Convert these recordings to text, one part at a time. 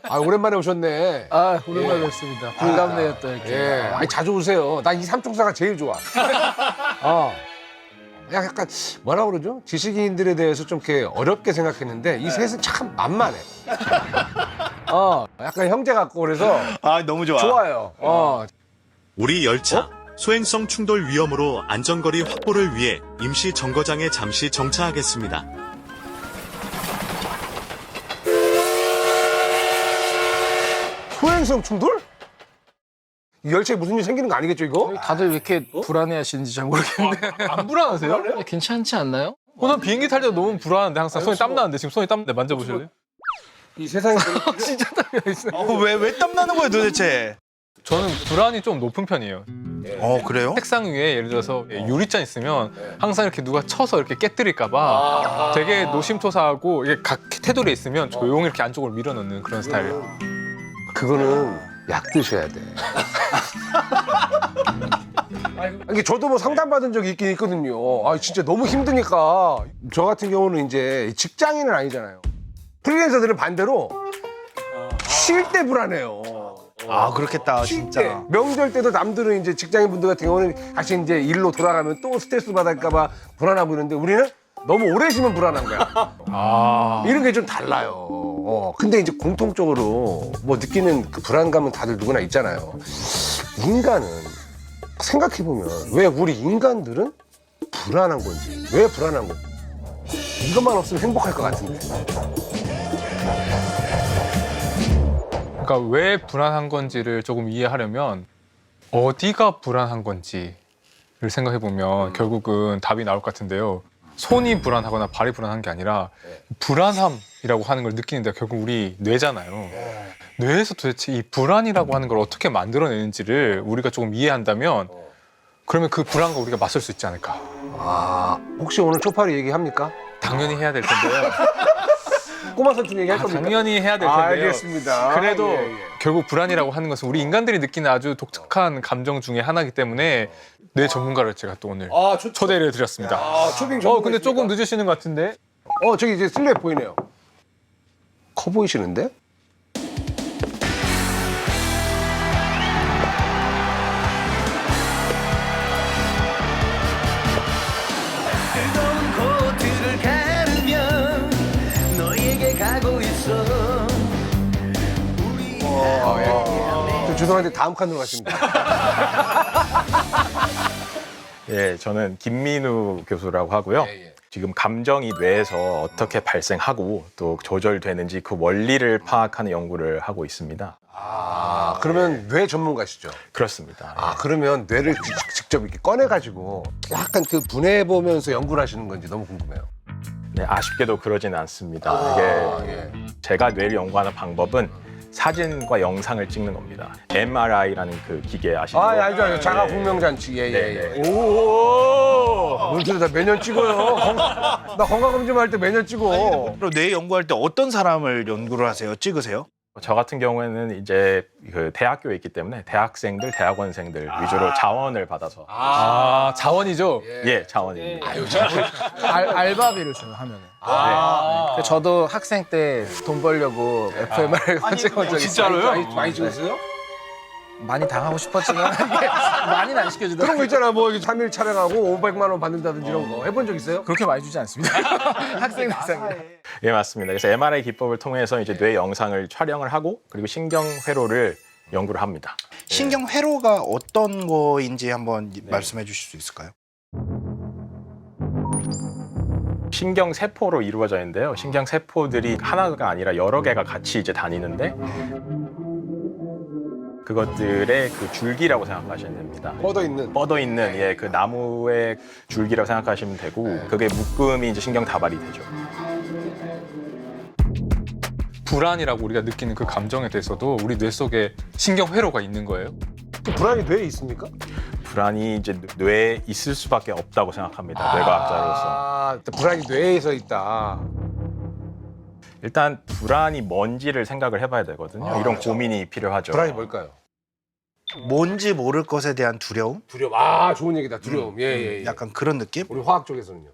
아, 오랜만에 오셨네. 아, 오랜만에 뵙습니다. 반갑네요, 또 이렇게. 예. 아니, 자주 오세요. 나 이 삼총사가 제일 좋아. 약간 뭐라 그러죠? 지식인들에 대해서 좀 이렇게 어렵게 생각했는데 이 셋은 참 만만해. 약간 형제 같고 그래서 아, 너무 좋아. 좋아요. 우리 열차 소행성 충돌 위험으로 안전거리 확보를 위해 임시 정거장에 잠시 정차하겠습니다. 소행성 충돌? 이 열차에 무슨 일 생기는 거 아니겠죠, 이거? 다들 왜 이렇게 불안해하시는지 잘 모르겠는데. 안 불안하세요? 괜찮지 않나요? 난 비행기 탈 때 너무 불안한데 항상 손이 땀 나는데 지금 손이 땀 나는데 만져보실래요? 이 세상에 진짜 땀이 있어요. 왜 땀 나는 거예요, 도대체? 저는 불안이 좀 높은 편이에요. 그래요? 책상 위에 예를 들어서 유리잔 있으면 항상 이렇게 누가 쳐서 이렇게 깨뜨릴까봐 되게 노심초사하고 이게 각 테두리에 있으면 조용히 이렇게 안쪽으로 밀어넣는 그런 스타일이에요. 그거는 약 드셔야 돼. 이게 저도 뭐 상담받은 적이 있긴 있거든요. 아, 진짜 너무 힘드니까. 저 같은 경우는 이제 직장인은 아니잖아요. 프리랜서들은 반대로 쉴 때 불안해요. 아, 그렇겠다, 쉴 진짜. 때. 명절 때도 남들은 이제 직장인분들 같은 경우는 다시 이제 일로 돌아가면 또 스트레스 받을까봐 불안하고 이러는데 우리는 너무 오래 쉬면 불안한 거야. 이런 게 좀 달라요. 근데 이제 공통적으로 뭐 느끼는 그 불안감은 다들 누구나 있잖아요. 인간은 생각해보면 왜 우리 인간들은 불안한 건지, 왜 불안한 건지. 이것만 없으면 행복할 것 같은데. 그러니까 왜 불안한 건지를 조금 이해하려면 어디가 불안한 건지를 생각해보면 결국은 답이 나올 것 같은데요. 손이 불안하거나 발이 불안한 게 아니라 불안함이라고 하는 걸 느끼는 데가 결국 우리 뇌잖아요. 뇌에서 도대체 이 불안이라고 하는 걸 어떻게 만들어내는지를 우리가 조금 이해한다면 그러면 그 불안과 우리가 맞설 수 있지 않을까. 혹시 오늘 초파리 얘기합니까? 당연히 해야 될 텐데요. 꼬마 선충 얘기할 겁니까? 당연히 해야 될 텐데요. 알겠습니다. 그래도 예. 결국 불안이라고 하는 것은 우리 인간들이 느끼는 아주 독특한 감정 중에 하나이기 때문에 뇌 전문가를 제가 또 오늘 초대를 드렸습니다. 초빙 근데 조금 늦으시는 것 같은데? 저기 이제 슬랩 보이네요. 커 보이시는데? 뜨거운 코트를 가르며 너에게 가고 있어. 저 죄송한데 다음 칸으로 가십니다. 예, 저는 김민우 교수라고 하고요. 지금 감정이 뇌에서 어떻게 발생하고 또 조절되는지 그 원리를 파악하는 연구를 하고 있습니다. 그러면 뇌 전문가시죠? 그렇습니다. 그러면 뇌를 직접 이렇게 꺼내가지고 약간 그 분해해보면서 연구를 하시는 건지 너무 궁금해요. 네, 아쉽게도 그러지는 않습니다. 이게 제가 뇌를 연구하는 방법은 사진과 영상을 찍는 겁니다. MRI라는 그 기계 아시죠? 알죠. 자가 분명잔치. 네. 문제를 다 매년 찍어요. 나 건강검진 할 때 매년 찍어. 그럼 뇌 연구할 때 어떤 사람을 연구를 하세요? 찍으세요? 저 같은 경우에는 이제 그 대학교에 있기 때문에 대학생들, 대학원생들 위주로 자원을 받아서 자원이죠? 예, 자원입니다. 알바비를 줘요, 하면은. 네. 저도 학생 때 돈 벌려고 FMR 찍은 적이 있어요. 많이 찍었어요? 많이 당하고 싶었지만 이게 많이는 안 시켜주더라고요. 그런 거 있잖아. 뭐 3일 촬영하고 500만 원 받는다든지 이런 거 해본 적 있어요? 그렇게 많이 주지 않습니다. 학생 대상이라. 예, 맞습니다. 그래서 MRI 기법을 통해서 이제 뇌 영상을 촬영을 하고 그리고 신경 회로를 연구를 합니다. 신경 회로가 어떤 거인지 한번 말씀해 주실 수 있을까요? 신경 세포로 이루어져 있는데요. 신경 세포들이 하나가 아니라 여러 개가 같이 이제 다니는데 그것들의 그 줄기라고 생각하시면 됩니다. 뻗어 있는 예, 그 나무의 줄기라고 생각하시면 되고 그게 묶음이 이제 신경 다발이 되죠. 불안이라고 우리가 느끼는 그 감정에 대해서도 우리 뇌 속에 신경회로가 있는 거예요? 불안이 뇌에 있습니까? 불안이 이제 뇌에 있을 수밖에 없다고 생각합니다. 뇌과학자로서. 불안이 뇌에서 있다. 일단 불안이 뭔지를 생각을 해봐야 되거든요. 이런 고민이 필요하죠. 불안이 뭘까요? 뭔지 모를 것에 대한 두려움? 두려움. 좋은 얘기다. 두려움. 예. 약간 그런 느낌? 우리 화학 쪽에서는요.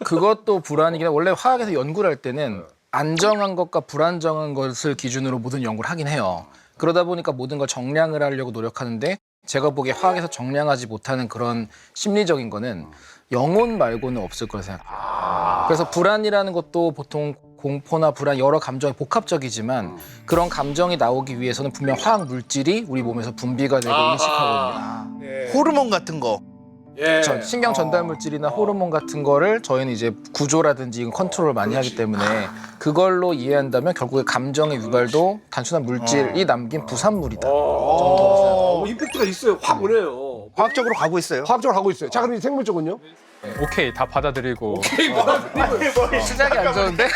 그것도 불안이긴 해. 원래 화학에서 연구를 할 때는 안정한 것과 불안정한 것을 기준으로 모든 연구를 하긴 해요. 그러다 보니까 모든 걸 정량을 하려고 노력하는데 제가 보기에 화학에서 정량하지 못하는 그런 심리적인 거는 영혼 말고는 없을 거라 생각해요. 그래서 불안이라는 것도 보통 공포나 불안 여러 감정이 복합적이지만 그런 감정이 나오기 위해서는 분명 화학 물질이 우리 몸에서 분비가 되고 인식하거든요. 호르몬 같은 거. 신경 전달 물질이나 호르몬 같은 거를 저희는 이제 구조라든지 컨트롤을 많이 하기 때문에 그걸로 이해한다면 결국에 감정의 유발도 단순한 물질이 남긴 부산물이다. 임팩트가 있어요. 확 오네요. 과학적으로 가고 있어요. 화학적으로 하고 있어요. 자, 그럼 이 생물 쪽은요? 오케이 다 받아들이고 시작이 안 좋은데?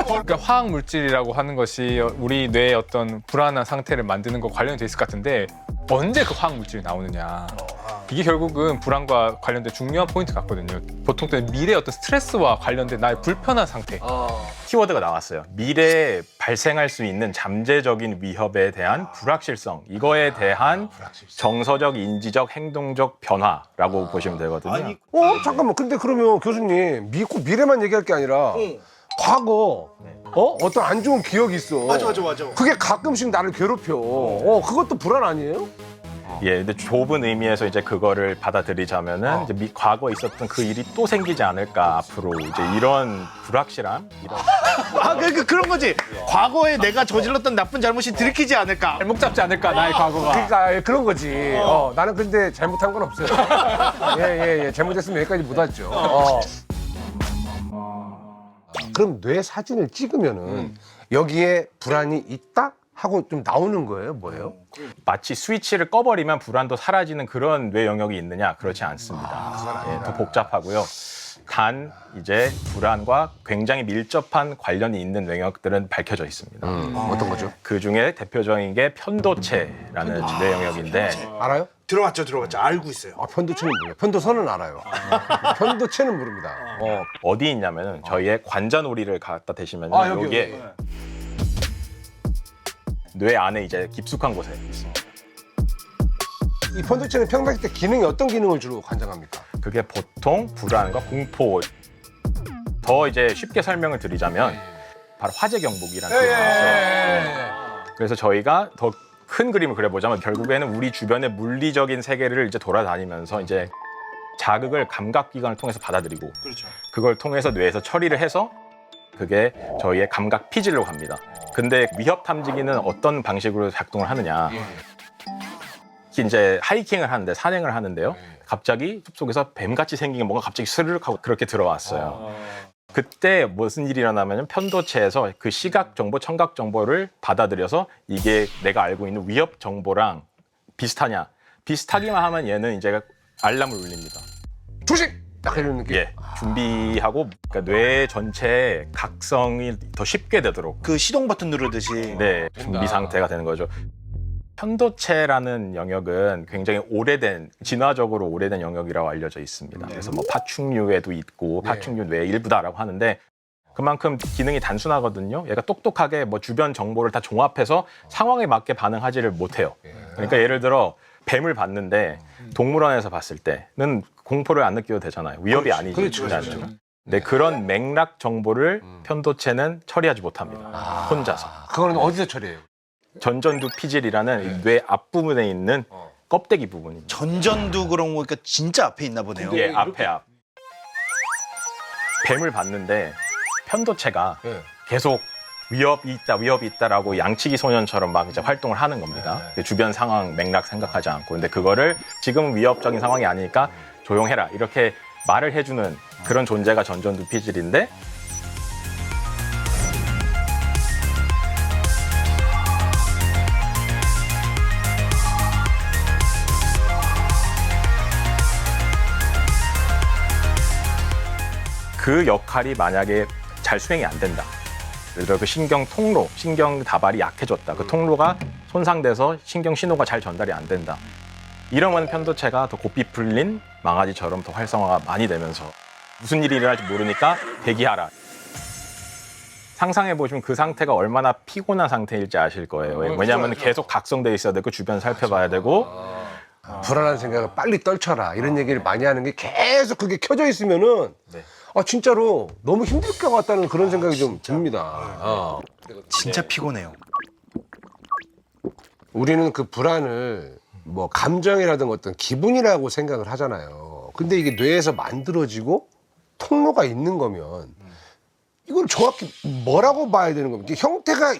그러니까 화학 물질이라고 하는 것이 우리 뇌의 어떤 불안한 상태를 만드는 거 관련돼 있을 것 같은데 언제 그 화학 물질이 나오느냐 이게 결국은 불안과 관련된 중요한 포인트 같거든요. 보통 때는 미래의 어떤 스트레스와 관련된 나의 불편한 상태. 키워드가 나왔어요. 미래에 발생할 수 있는 잠재적인 위협에 대한 불확실성, 이거에 대한 정서적, 인지적, 행동적 변화라고 보시면 되거든요. 잠깐만. 근데 그러면 교수님, 꼭 미래만 얘기할 게 아니라 과거, 어떤 안 좋은 기억이 있어. 맞아. 그게 가끔씩 나를 괴롭혀. 그것도 불안 아니에요? 예, 근데 좁은 의미에서 이제 그거를 받아들이자면은 이제 과거에 있었던 그 일이 또 생기지 않을까 앞으로 이제 이런 불확실함, 이런 그런 거지. 과거에 내가 저질렀던 나쁜 잘못이 들키지 않을까. 발목 잡지 않을까 나의 과거가. 그러니까 그런 거지. 나는 근데 잘못한 건 없어요. 예. 잘못했으면 여기까지 못 왔죠. 그럼 뇌 사진을 찍으면은 여기에 불안이 있다? 하고 좀 나오는 거예요? 뭐예요? 마치 스위치를 꺼버리면 불안도 사라지는 그런 뇌 영역이 있느냐? 그렇지 않습니다. 예, 더 복잡하고요. 단 이제 불안과 굉장히 밀접한 관련이 있는 영역들은 밝혀져 있습니다. 어떤 거죠? 그 중에 대표적인 게 편도체라는 뇌 영역인데 알아요? 들어봤죠. 알고 있어요. 편도체는 몰라요. 편도선은 알아요. 편도체는 모릅니다. 어디 있냐면은 저희의 관자놀이를 갖다 대시면 여기, 여기에 뇌 안에 이제 깊숙한 곳에 있습니다. 이 편도체는 평상시 때 기능이 어떤 기능을 주로 관장합니까? 그게 보통 불안과 공포. 더 이제 쉽게 설명을 드리자면 바로 화재 경보기라는 기능이 있어요. 그래서 저희가 더 큰 그림을 그려보자면 결국에는 우리 주변의 물리적인 세계를 이제 돌아다니면서 이제 자극을 감각기관을 통해서 받아들이고 그걸 통해서 뇌에서 처리를 해서 그게 저희의 감각 피질로 갑니다. 근데 위협 탐지기는 어떤 방식으로 작동을 하느냐. 이제 하이킹을 하는데 산행을 하는데요. 갑자기 숲속에서 뱀같이 생긴 게 뭔가 갑자기 스르륵 하고 그렇게 들어왔어요. 그때 무슨 일이 일어나면 편도체에서 그 시각 정보, 청각 정보를 받아들여서 이게 내가 알고 있는 위협 정보랑 비슷하냐. 비슷하기만 하면 얘는 이제 알람을 울립니다. 조식! 딱 이런 느낌. 예, 준비하고 그러니까 뇌 전체의 각성이 더 쉽게 되도록 그 시동 버튼 누르듯이. 네, 준비 상태가 되는 거죠. 편도체라는 영역은 굉장히 오래된, 진화적으로 오래된 영역이라고 알려져 있습니다. 그래서 뭐 파충류에도 있고 파충류 뇌의 일부다라고 하는데 그만큼 기능이 단순하거든요. 얘가 똑똑하게 뭐 주변 정보를 다 종합해서 상황에 맞게 반응하지를 못해요. 그러니까 예를 들어 뱀을 봤는데 동물원에서 봤을 때는 공포를 안 느껴도 되잖아요. 위협이 아니지. 그렇죠. 근데 그런 맥락 정보를 편도체는 처리하지 못합니다. 혼자서. 그거는 어디서 처리해요? 전전두 피질이라는 뇌 앞부분에 있는 껍데기 부분입니다. 전전두 그런 거니까 진짜 앞에 있나 보네요. 예, 앞에 앞. 뱀을 봤는데 편도체가 계속 위협이 있다라고 양치기 소년처럼 막 이제 활동을 하는 겁니다. 주변 상황 맥락 생각하지 않고. 근데 그거를 지금 위협적인 상황이 아니니까 조용해라 이렇게 말을 해주는 그런 존재가 전전두 피질인데 그 역할이 만약에 잘 수행이 안 된다. 예를 들어 그 신경 통로, 신경 다발이 약해졌다. 그 통로가 손상돼서 신경 신호가 잘 전달이 안 된다. 이러면 편도체가 더 고삐 풀린 망아지처럼 더 활성화가 많이 되면서 무슨 일이 일어날지 모르니까 대기하라. 상상해 보시면 그 상태가 얼마나 피곤한 상태일지 아실 거예요. 왜냐하면 계속 각성돼 있어야 되고 주변 살펴봐야 되고 불안한 생각을 빨리 떨쳐라 이런 얘기를 많이 하는 게 계속 그게 켜져 있으면은 진짜로 너무 힘들 것 같다는 그런 생각이 좀 듭니다. 진짜 피곤해요. 우리는 그 불안을 뭐 감정이라든가 어떤 기분이라고 생각을 하잖아요. 근데 이게 뇌에서 만들어지고 통로가 있는 거면 이걸 정확히 뭐라고 봐야 되는 겁니까? 이게 형태가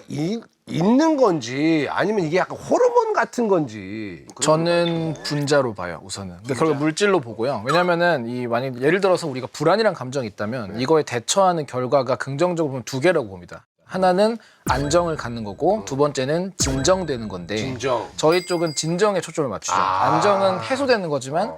있는 건지 아니면 이게 약간 호르몬 같은 건지. 저는 분자로 봐요, 우선은. 그러니까 결국 물질로 보고요. 왜냐면은 만약 예를 들어서 우리가 불안이란 감정이 있다면 이거에 대처하는 결과가 긍정적으로 보면 두 개라고 봅니다. 하나는 안정을 갖는 거고 두 번째는 진정되는 건데 진정. 저희 쪽은 진정에 초점을 맞추죠. 안정은 해소되는 거지만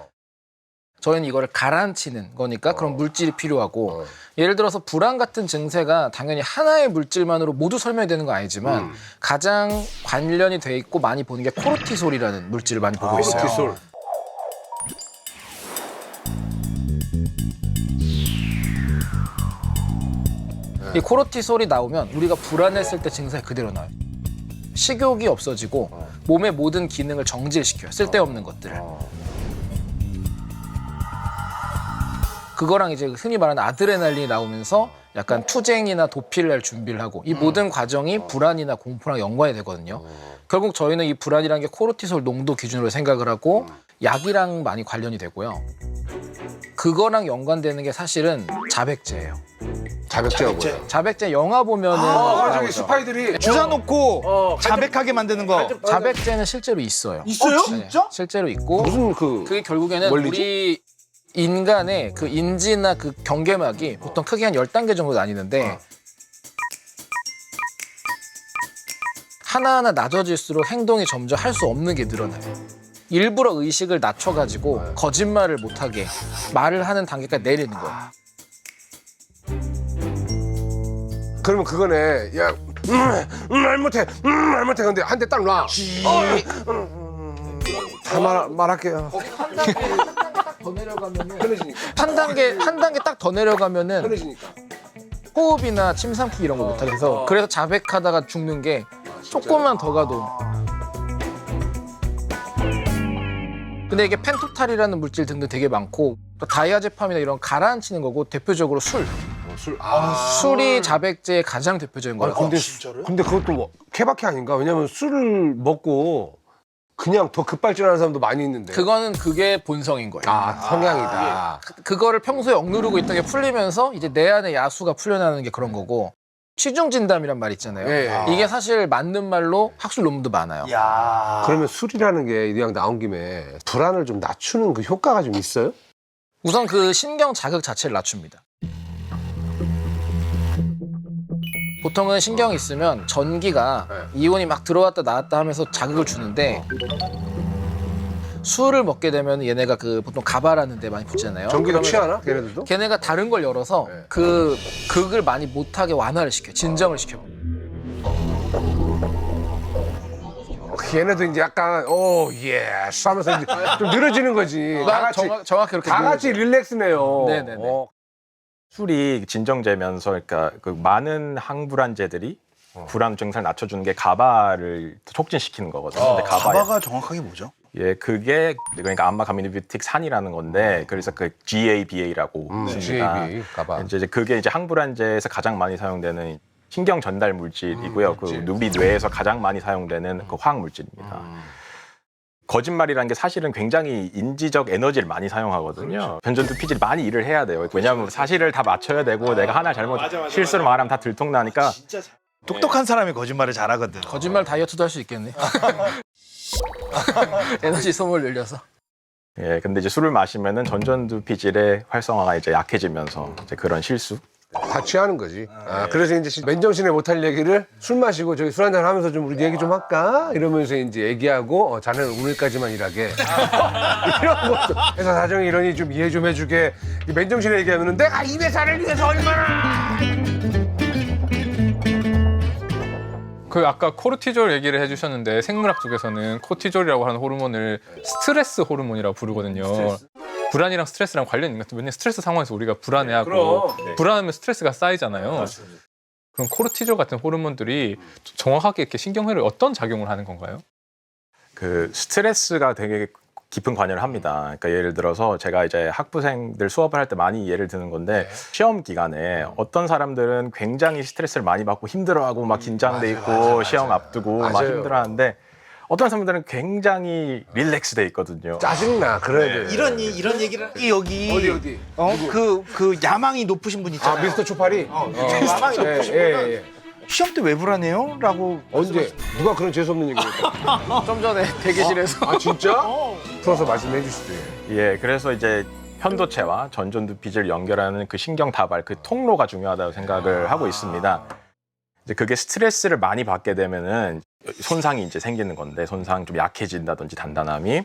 저희는 이거를 가라앉히는 거니까 그런 물질이 필요하고 예를 들어서 불안 같은 증세가 당연히 하나의 물질만으로 모두 설명이 되는 건 아니지만 가장 관련이 돼 있고 많이 보는 게 코르티솔이라는 물질을 많이 보고 있어요. 코르티솔. 이 코르티솔이 나오면 우리가 불안했을 때 증세가 그대로 나와요. 식욕이 없어지고 몸의 모든 기능을 정지시켜요. 쓸데없는 것들을. 그거랑 이제 흔히 말하는 아드레날린이 나오면서 약간 투쟁이나 도피를 할 준비를 하고 이 모든 과정이 불안이나 공포랑 연관이 되거든요. 결국 저희는 이 불안이라는 게 코르티솔 농도 기준으로 생각을 하고 약이랑 많이 관련이 되고요. 그거랑 연관되는 게 사실은 자백제예요. 자백제가 뭐예요? 자백제 영화 보면은 저기 나오죠. 스파이들이 주사 놓고 자백하게 만드는 거. 자백제는 실제로 있어요. 있어요? 네, 실제로 있고 무슨 그게 결국에는 원리지? 우리 인간의 그 인지나 그 경계막이 보통 크게 한 10단계 정도 나뉘는데 하나하나 낮아질수록 행동이 점점 할 수 없는 게 늘어나요. 일부러 의식을 낮춰가지고 거짓말을 못하게 말을 하는 단계까지 내리는 거예요. 그러면 그거네. 야, 말 못해. 말 못해. 근데 한 대 딱 놔. 다 말할게요. 한 단계 딱 더 내려가면은 편해지니까. 한 단계 딱 더 내려가면은 편해지니까. 호흡이나 침 삼키기 이런 거 못하게 해서 그래서 자백하다가 죽는 게 조금만 더 가도. 근데 이게 펜토탈이라는 물질 등등 되게 많고 또 다이아제팜이나 이런 가라앉히는 거고 대표적으로 술. 술이 자백제의 가장 대표적인 거예요. 근데 그것도 뭐 케바케 아닌가? 왜냐면 술을 먹고 그냥 더 급발진하는 사람도 많이 있는데. 그거는 그게 본성인 거예요. 성향이다. 그거를 평소에 억누르고 있던 게 풀리면서 이제 내 안에 야수가 풀려나는 게 그런 거고 취중 진담이란 말 있잖아요. 예. 이게 사실 맞는 말로 학술 논문도 많아요. 야. 그러면 술이라는 게 그냥 나온 김에 불안을 좀 낮추는 그 효과가 좀 있어요? 우선 그 신경 자극 자체를 낮춥니다. 보통은 신경이 있으면 전기가 이온이 막 들어왔다 나왔다 하면서 자극을 주는데 술을 먹게 되면 얘네가 그 보통 가바라는 데 많이 붙잖아요. 전기도 그러면 취하나? 걔네들도? 걔네가 다른 걸 열어서 그 극을 많이 못하게 완화를 시켜요. 진정을 시켜요. 걔네도 이제 약간 예스 하면서 이제 좀 늘어지는 거지. 다 같이 정확히 그렇게 다 같이 릴렉스네요. 네네네. 술이 진정제면서 그러니까 그 많은 항불안제들이 불안 증상을 낮춰주는 게 가바를 촉진시키는 거거든요. 근데 가바가 정확하게 뭐죠? 예, 그게 그러니까 암마 가미니뷰틱 산이라는 건데 그래서 그 GABA라고 씁니다. GAB 가봐. 이제 그게 이제 항불안제에서 가장 많이 사용되는 신경 전달 물질이고요. 그 우리 뇌에서 가장 많이 사용되는 그 화학 물질입니다. 거짓말이라는 게 사실은 굉장히 인지적 에너지를 많이 사용하거든요. 변전투피질이 많이 일을 해야 돼요. 왜냐하면 사실을 다 맞춰야 되고 내가 하나 잘못 실수로 말하면 다 들통나니까. 똑똑한 사람이 거짓말을 잘하거든. 거짓말 다이어트도 할 수 있겠네. 에너지 소모를 늘려서. 예, 근데 이제 술을 마시면은 전전두피질의 활성화가 이제 약해지면서 이제 그런 실수. 다 취하는 거지. 그래서 이제 맨정신에 못할 얘기를 술 마시고 저기 술 한잔 하면서 좀 우리 얘기 좀 할까? 이러면서 이제 얘기하고 자네는 오늘까지만 일하게. 이런 것도. 회사 사정이 이러니 좀 이해 좀 해주게. 맨정신에 얘기하면은 내가 이 회사를 위해서 얼마나. 그 아까 코르티졸 얘기를 해주셨는데 생물학 쪽에서는 코르티졸이라고 하는 호르몬을 스트레스 호르몬이라고 부르거든요. 불안이랑 스트레스랑 관련이 있는 것 같아요. 왜냐면 스트레스 상황에서 우리가 불안해하고 불안하면 스트레스가 쌓이잖아요. 그럼 코르티졸 같은 호르몬들이 정확하게 이렇게 신경회로에 어떤 작용을 하는 건가요? 그 스트레스가 되게 깊은 관여를 합니다. 그러니까 예를 들어서 제가 이제 학부생들 수업을 할 때 많이 예를 드는 건데 시험 기간에 어떤 사람들은 굉장히 스트레스를 많이 받고 힘들어하고 막 긴장돼 있고 시험 앞두고 막 맞아요. 힘들어하는데 어떤 사람들은 굉장히 릴렉스돼 있거든요. 짜증나. 그래야 돼. 이런 얘기를 여기 어디? 그 야망이 높으신 분 아, 있잖아요. 미스터 초파리? 야망이 높으신 분은 예. 시험 때 왜 불안해요? 라고 언제? 누가 그런 재수없는 얘기를 했다? 좀 전에 대기실에서 아, 진짜? 풀어서 말씀해 주시죠. 예, 그래서 이제 편도체와 전전두피질 연결하는 그 신경 다발, 그 통로가 중요하다고 생각을 하고 있습니다. 이제 그게 스트레스를 많이 받게 되면은 손상이 이제 생기는 건데 손상 좀 약해진다든지 단단함이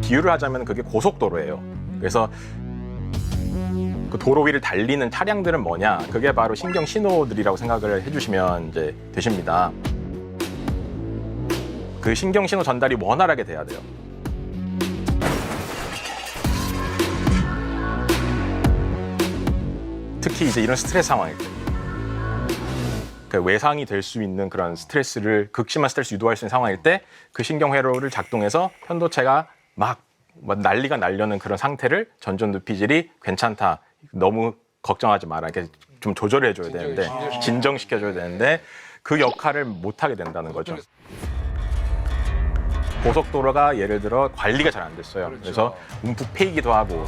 비유를 하자면 그게 고속도로예요. 그래서 그 도로 위를 달리는 차량들은 뭐냐? 그게 바로 신경 신호들이라고 생각을 해주시면 이제 되십니다. 그 신경 신호 전달이 원활하게 돼야 돼요. 특히 이제 이런 스트레스 상황일 때, 그 외상이 될 수 있는 그런 스트레스를 극심한 스트레스 유도할 수 있는 상황일 때 그 신경 회로를 작동해서 편도체가 막 난리가 날려는 그런 상태를 전전두피질이 괜찮다. 너무 걱정하지 마라. 이렇게 좀 조절해 줘야 되는데 진정시켜 줘야 되는데 그 역할을 못 하게 된다는 거죠. 고속도로가 예를 들어 관리가 잘 안 됐어요. 그래서 움푹 패이기도 하고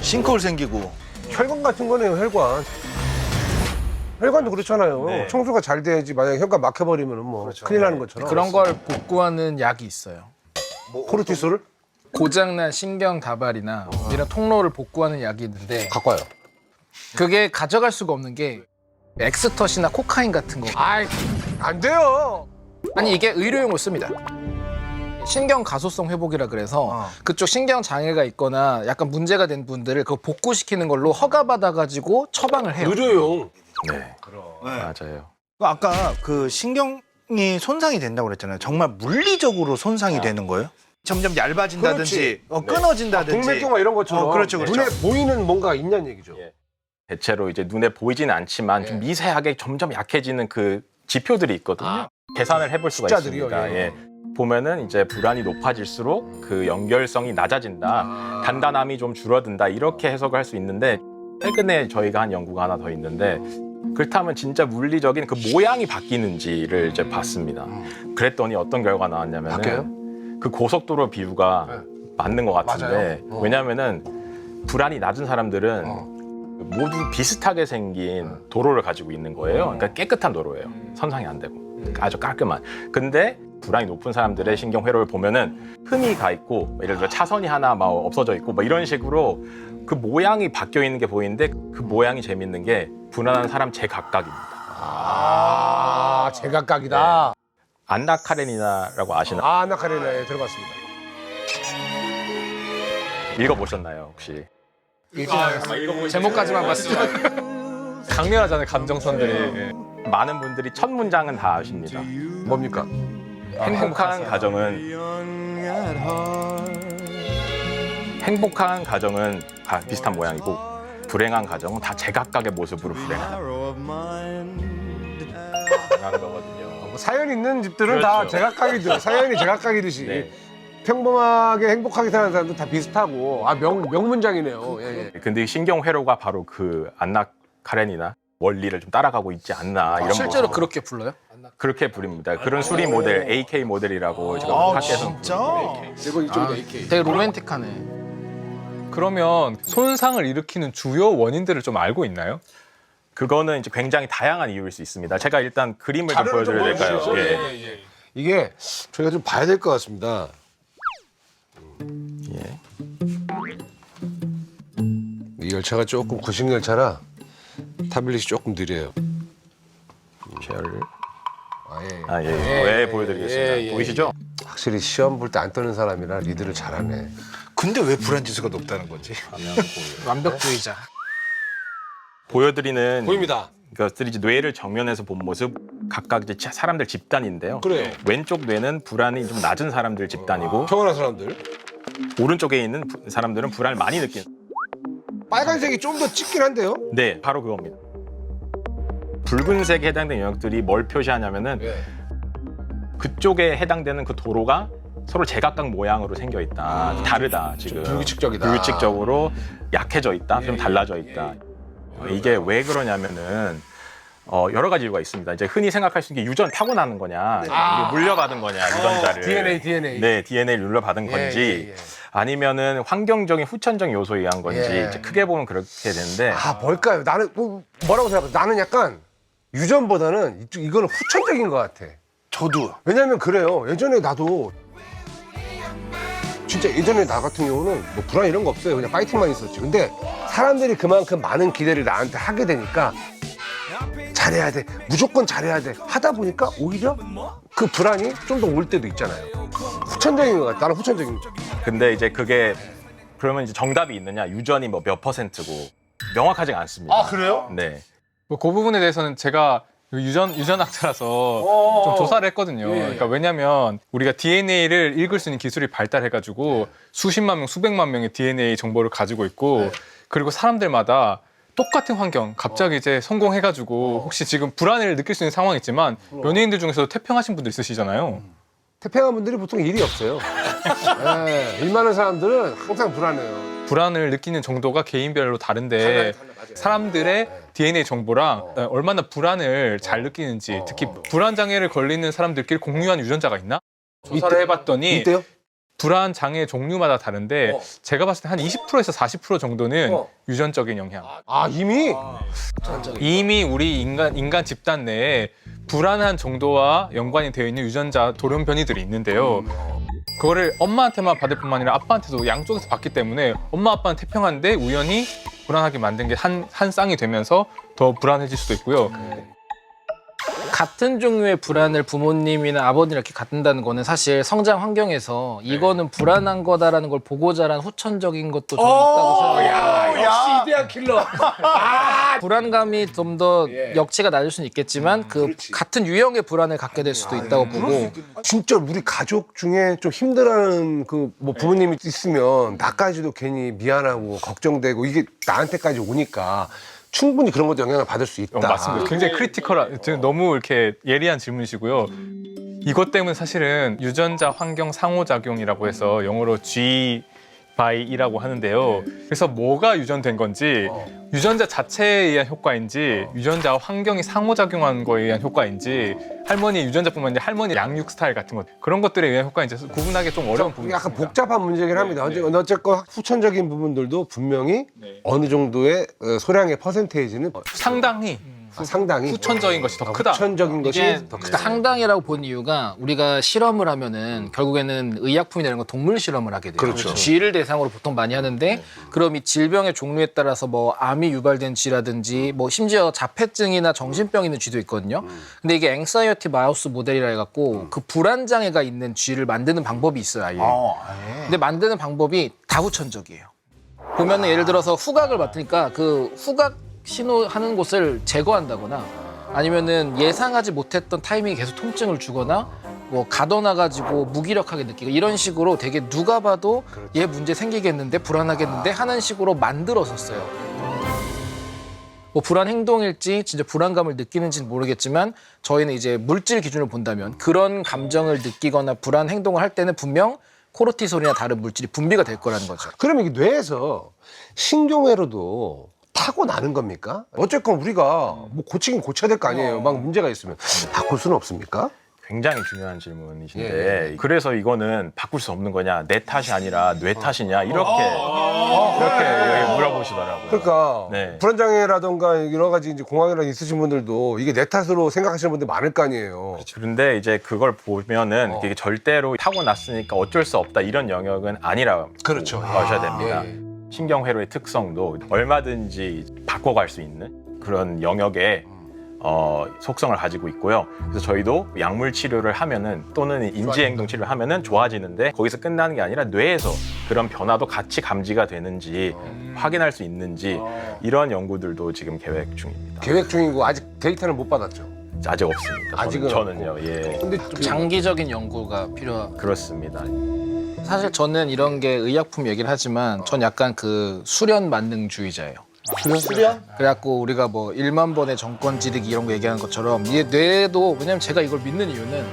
싱크홀 생기고 혈관 같은 거네요, 혈관. 혈관도 그렇잖아요. 네. 청소가 잘 돼야지. 만약에 혈관 막혀버리면 뭐 큰일 나는 것처럼. 그런 걸 복구하는 약이 있어요. 코르티솔을 고장난 신경 다발이나 이런 통로를 복구하는 약이 있는데 갖고 와요. 그게 가져갈 수가 없는 게 엑스터시나 코카인 같은 거. 아이, 안 돼요. 아니 이게 의료용으로 씁니다. 신경 가소성 회복이라 그래서 그쪽 신경 장애가 있거나 약간 문제가 된 분들을 그거 복구시키는 걸로 허가받아 가지고 처방을 해요. 의료용. 네, 맞아요. 아까 그 신경이 손상이 된다고 그랬잖아요. 정말 물리적으로 손상이 되는 거예요? 점점 얇아진다든지 끊어진다든지 동맥경화 이런 것처럼 그렇죠, 그렇죠. 눈에 보이는 뭔가 있냐는 얘기죠. 예. 대체로 이제 눈에 보이지는 않지만 좀 미세하게 점점 약해지는 그 지표들이 있거든요. 계산을 해볼 수가 숫자들이요, 있습니다. 예. 예. 보면은 이제 불안이 높아질수록 그 연결성이 낮아진다, 단단함이 좀 줄어든다 이렇게 해석을 할 수 있는데 최근에 저희가 한 연구가 하나 더 있는데 그렇다면 진짜 물리적인 그 모양이 바뀌는지를 이제 봤습니다. 그랬더니 어떤 결과가 나왔냐면은 바뀌어요? 그 고속도로 비유가 맞는 것 같은데 맞아요. 왜냐하면은 불안이 낮은 사람들은 모두 비슷하게 생긴 도로를 가지고 있는 거예요. 그러니까 깨끗한 도로예요. 선상이 안 되고 아주 깔끔한. 근데 불안이 높은 사람들의 신경 회로를 보면은 흠이 가 있고 예를 들어 차선이 하나 막 없어져 있고 막 이런 식으로 그 모양이 바뀌어 있는 게 보이는데 그 모양이 재밌는 게 불안한 사람 제각각입니다. 아, 제각각이다. 안나 카레니나라고 아시나? 아, 나카레나에 들어봤습니다. 읽어보셨나요 혹시? 제목까지만 봤어요. 강렬하잖아요, 감정선들이. 예. 많은 분들이 첫 문장은 다 아십니다. 뭡니까? 행복한 가정은 다 비슷한 모양이고 불행한 가정은 다 제각각의 모습으로 불행하다는 거거든요. 사연 있는 집들은 그렇죠. 다 제각각이죠. 사연이 제각각이듯이. 네. 평범하게 행복하게 사는 사람도 다 비슷하고. 아, 명문장이네요. 예, 예. 근데 신경 회로가 바로 그 안나 카레니나 원리를 좀 따라가고 있지 않나 이런 실제로 모습으로. 그렇게 불러요? 그렇게 부릅니다. 그런 수리 모델 AK 모델이라고 제가 아 학교에서 진짜? 이거 이쪽으로 AK. 되게 로맨틱하네. 그러면 손상을 일으키는 주요 원인들을 좀 알고 있나요? 그거는 이제 굉장히 다양한 이유일 수 있습니다. 제가 일단 그림을 좀 보여드려야 될까요? 예. 이게 저희가 좀 봐야 될 것 같습니다. 예. 이 열차가 조금 구식 열차라 타블릿이 조금 느려요. 쉐어를 아, 예. 아, 예. 왜 보여드리겠습니다. 예, 예, 보이시죠? 확실히 시험 볼 때 안 떠는 사람이라 리드를 잘하네. 근데 왜 불안 지수가 높다는 거지? 완벽주의자. 보여드리는 보입니다. 것들이 이제 뇌를 정면에서 본 모습 각각 이제 사람들 집단인데요. 그래요. 왼쪽 뇌는 불안이 좀 낮은 사람들 집단이고 평온한 사람들. 오른쪽에 있는 사람들은 불안을 많이 느끼는. 빨간색이 좀 더 짙긴 한데요. 네, 바로 그겁니다. 붉은색에 해당되는 영역들이 뭘 표시하냐면은 예. 그쪽에 해당되는 그 도로가 서로 제각각 모양으로 생겨 있다. 다르다 지금. 불규칙적이다. 불규칙적으로 약해져 있다. 좀 달라져 있다. 이게 왜 그러냐면은 여러 가지 이유가 있습니다. 이제 흔히 생각할 수 있는 게 유전 타고나는 거냐, 이게 물려받은 거냐, 유전자를. DNA. 네, DNA를 물려받은 건지, 아니면은 환경적인 후천적인 요소에 의한 건지, 이제 크게 보면 그렇게 되는데. 뭘까요? 나는 뭐라고 생각해? 나는 약간 유전보다는 이거는 후천적인 것 같아. 저도. 왜냐면 그래요. 예전에 나도 진짜 예전에 나 같은 경우는 뭐 불안 이런 거 없어요. 그냥 파이팅만 있었지. 근데 사람들이 그만큼 많은 기대를 나한테 하게 되니까 잘해야 돼. 무조건 잘해야 돼. 하다 보니까 오히려 그 불안이 좀 더 올 때도 있잖아요. 후천적인 것 같아. 나는 후천적인 거. 근데 이제 그게 그러면 이제 정답이 있느냐, 유전이 뭐 몇 %고 명확하지가 않습니다. 그래요? 네. 뭐 그 부분에 대해서는 제가 유전학자라서 좀 조사를 했거든요. 그러니까 왜냐면 우리가 DNA를 읽을 수 있는 기술이 발달해가지고 수십만 명, 수백만 명의 DNA 정보를 가지고 있고 그리고 사람들마다 똑같은 환경, 갑자기 이제 성공해가지고 혹시 지금 불안을 느낄 수 있는 상황이지만 연예인들 중에서도 태평하신 분들 있으시잖아요. 태평한 분들이 보통 일이 없어요. 네, 일 많은 사람들은 항상 불안해요. 불안을 느끼는 정도가 개인별로 다른데 사람들의 DNA 정보랑 얼마나 불안을 잘 느끼는지 특히 불안 장애를 걸리는 사람들끼리 공유한 유전자가 있나? 조사를 해봤더니 이때요? 불안 장애 종류마다 다른데 제가 봤을 때 한 20%에서 40% 정도는 유전적인 영향. 이미 우리 인간 집단 내에 불안한 정도와 연관이 되어 있는 유전자 돌연변이들이 있는데요. 그거를 엄마한테만 받을 뿐만 아니라 아빠한테도 양쪽에서 받기 때문에 엄마 아빠는 태평한데 우연히 불안하게 만든 게 한 쌍이 되면서 더 불안해질 수도 있고요. 같은 종류의 불안을 부모님이나 아버님 이렇게 갖는다는 거는 사실 성장 환경에서 이거는 불안한 거다라는 걸 보고 자란 후천적인 것도 저는 있다고 생각해요. 역시 이데아 킬러. 불안감이 좀 더 역치가 낮을 수는 있겠지만 그 같은 유형의 불안을 갖게 될 수도 있다고 보고 진짜 우리 가족 중에 좀 힘들어하는 그 뭐 부모님이 있으면 나까지도 괜히 미안하고 걱정되고 이게 나한테까지 오니까 충분히 그런 것도 영향을 받을 수 있다. 맞습니다. 굉장히 크리티컬한, 너무 이렇게 예리한 질문이시고요. 이것 때문에 사실은 유전자 환경 상호작용이라고 해서 영어로 G by E라고 하는데요. 그래서 뭐가 유전된 건지 유전자 자체에 의한 효과인지 유전자와 환경이 상호작용하는 거에 의한 효과인지 할머니 유전자뿐만 아니라 할머니 양육 스타일 같은 것 그런 것들에 의한 효과인지 구분하기 좀 어려운 부분이 약간 있습니다. 복잡한 문제긴 합니다. 어쨌건 후천적인 부분들도 분명히 어느 정도의 소량의 퍼센테이지는 상당히 상당히 후천적인 것이 더 크다. 후천적인 것이 이게 더 크다. 상당이라고 본 이유가 우리가 실험을 하면은 결국에는 의약품이라는 건 동물 실험을 하게 돼요. 그렇죠. 쥐를 대상으로 보통 많이 하는데 그럼 이 질병의 종류에 따라서 뭐 암이 유발된 쥐라든지 뭐 심지어 자폐증이나 정신병 있는 쥐도 있거든요. 근데 이게 앵사이어티 마우스 모델이라 해갖고 그 불안 장애가 있는 쥐를 만드는 방법이 있어요. 아예. 근데 만드는 방법이 다 후천적이에요. 보면은 예를 들어서 후각을 맡으니까 그 후각 신호하는 곳을 제거한다거나 아니면은 예상하지 못했던 타이밍에 계속 통증을 주거나 뭐 가둬놔가지고 무기력하게 느끼고 이런 식으로 되게 누가 봐도 얘 문제 생기겠는데 불안하겠는데 하는 식으로 만들어섰어요. 뭐 불안 행동일지 진짜 불안감을 느끼는지는 모르겠지만 저희는 이제 물질 기준으로 본다면 그런 감정을 느끼거나 불안 행동을 할 때는 분명 코르티솔이나 다른 물질이 분비가 될 거라는 거죠. 그러면 이게 뇌에서 신경회로도 타고 나는 겁니까? 어쨌건 우리가 뭐 고치긴 고쳐야 될 거 아니에요. 막 문제가 있으면 바꿀 수는 없습니까? 굉장히 중요한 질문이신데 그래서 이거는 바꿀 수 없는 거냐, 내 탓이 아니라 뇌 탓이냐 이렇게 물어보시더라고요. 그러니까 네. 불안장애라던가 여러 가지 이제 공황이나 있으신 분들도 이게 내 탓으로 생각하시는 분들 많을 거 아니에요. 그런데 이제 그걸 보면은 이게 절대로 타고났으니까 어쩔 수 없다 이런 영역은 아니라고 그렇죠. 보셔야 됩니다. 신경회로의 특성도 얼마든지 바꿔갈 수 있는 그런 영역의 속성을 가지고 있고요. 그래서 저희도 약물 치료를 하면은 또는 인지행동 치료를 하면은 좋아지는데 거기서 끝나는 게 아니라 뇌에서 그런 변화도 같이 감지가 되는지 확인할 수 있는지 이런 연구들도 지금 계획 중입니다. 계획 중이고 아직 데이터는 못 받았죠. 아직 없습니다. 아직은 저는요. 예. 근데 좀 장기적인 연구가 필요한. 그렇습니다. 사실 저는 이런 게 의약품 얘기를 하지만 전 약간 그 수련 만능주의자예요. 수련? 그래갖고 우리가 뭐 1만 번의 정권 지르기 이런 거 얘기하는 것처럼 이게 뇌도 왜냐면 제가 이걸 믿는 이유는